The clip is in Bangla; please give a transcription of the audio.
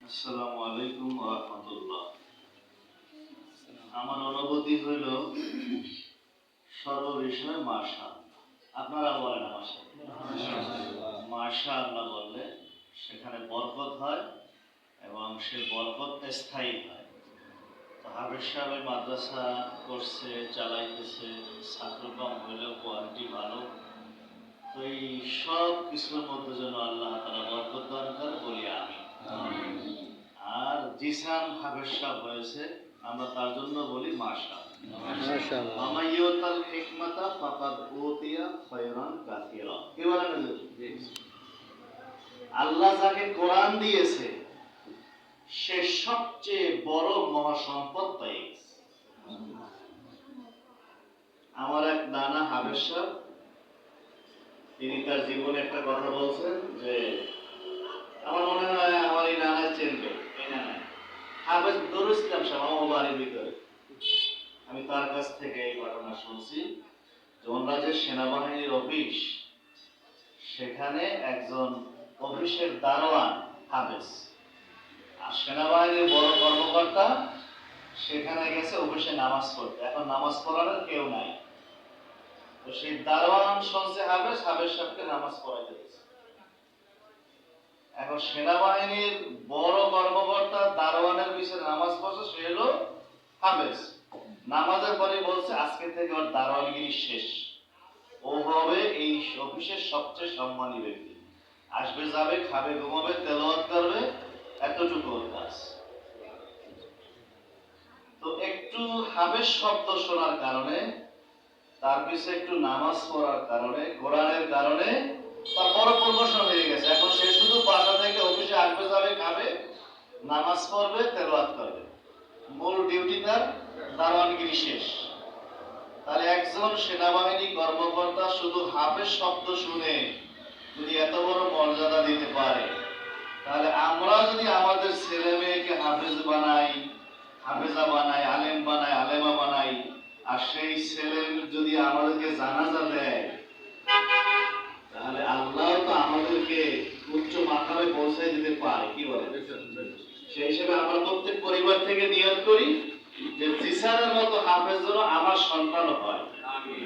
আসসালামু আলাইকুম ওয়া রাহমাতুল্লাহ। আমার অনুভূতি হইল সর্ববিষয়ে মাশাআল্লাহ। আপনারা বলেন মাশাআল্লাহ। মাশাআল্লাহ বললে সেখানে বরকত হয় এবং সে বরকত স্থায়ী হয়। তো হাফেজ সাহেব মাদ্রাসা করছে, চালাইতেছে, ছাত্র কম হইলেও কোয়ালিটি ভালো। তো এই সব কিছুর মধ্যে যেন আল্লাহ তাআলা বরকত দান করে, বলি আমি। আর জিসান হাফেজ সাহেব হয়েছে, আমরা তার জন্য বলি মাশাআল্লাহ। আমাইয়াতাল হিকমাতা ফাকাদ উতিয়া খায়রান কাসীরা। কি বলেন হুজুর? আল্লাহ যাকে কোরআন দিয়েছে সে সবচেয়ে বড় মহাসম্পদ পেয়ে গেছে। আমার এক নানা হাফেজ সাহেব, তিনি তার জীবনে একটা কথা বলছেন যে আমার মনে হয় আমার এই নানা চেনবে। এই নানা হাফেজ নুরুল ইসলাম সাহেব, আমার বাড়ির ভিতরে। আমি তার কাছ থেকে এই ঘটনা শুনছি যে ওনারা যে সেনাবাহিনীর অফিস, সেখানে একজন অফিসের দারোয়ান হাফেজ, আর সেনাবাহিনীর বড় কর্মকর্তা সেখানে গেছে অফিসে নামাজ পড়তে। এখন নামাজ পড়ানোর কেউ নাই, তো সেই দারোয়ান শুনছে হাফেজ সাহেবকে নামাজ পড়াইতে দিয়েছে। এখন সেনাবাহিনীর বড় কর্মকর্তা দারোয়ানের পিছনে নামাজ পড়ছে, সে হলো হাফেজ। নামাজের পরে বলছে আজকে থেকে ওর দারোয়ানগিরি শেষ, ও হবে এই অফিসের সবচেয়ে সম্মানী ব্যক্তি। আসবে, যাবে, খাবে, ঘুমাবে, তেলাওয়াত করবে, এতটুকু ওর কাজ। তো একটু হাফেজ শব্দ শোনার কারণে, তার পিছনে একটু নামাজ পড়ার কারণে, কোরআনের কারণে তার বড় প্রমোশন হয়ে গেছে। এখন সে শুধু বাসা থেকে অফিসে আসবে, যাবে, খাবে, নামাজ পড়বে, তেলাওয়াত করবে, মূল ডিউটি তার দারোয়ানগিরি শেষ। তাহলে একজন সেনাবাহিনী কর্মকর্তা শুধু হাফেজ শব্দ শুনে যদি এত বড় মর্যাদা দিতে পারে, তাহলে আমরা যদি আমাদের ছেলে মেয়েকে হাফেজ বানাই, হাফেজা বানাই, আলেম বানাই, আলেমা বানাই, আর সেই ছেলে যদি আমাদেরকে জানাজা দেয়, তাহলে আল্লাহ তো আমাদেরকে উচ্চ মাকামে পৌঁছায় দিতে পারে। কি বলে? সেই হিসেবে আমরা প্রত্যেক পরিবার থেকে নিয়ত করি যে জিসানের মতো হাফেজ যেন আমার সন্তান হয়।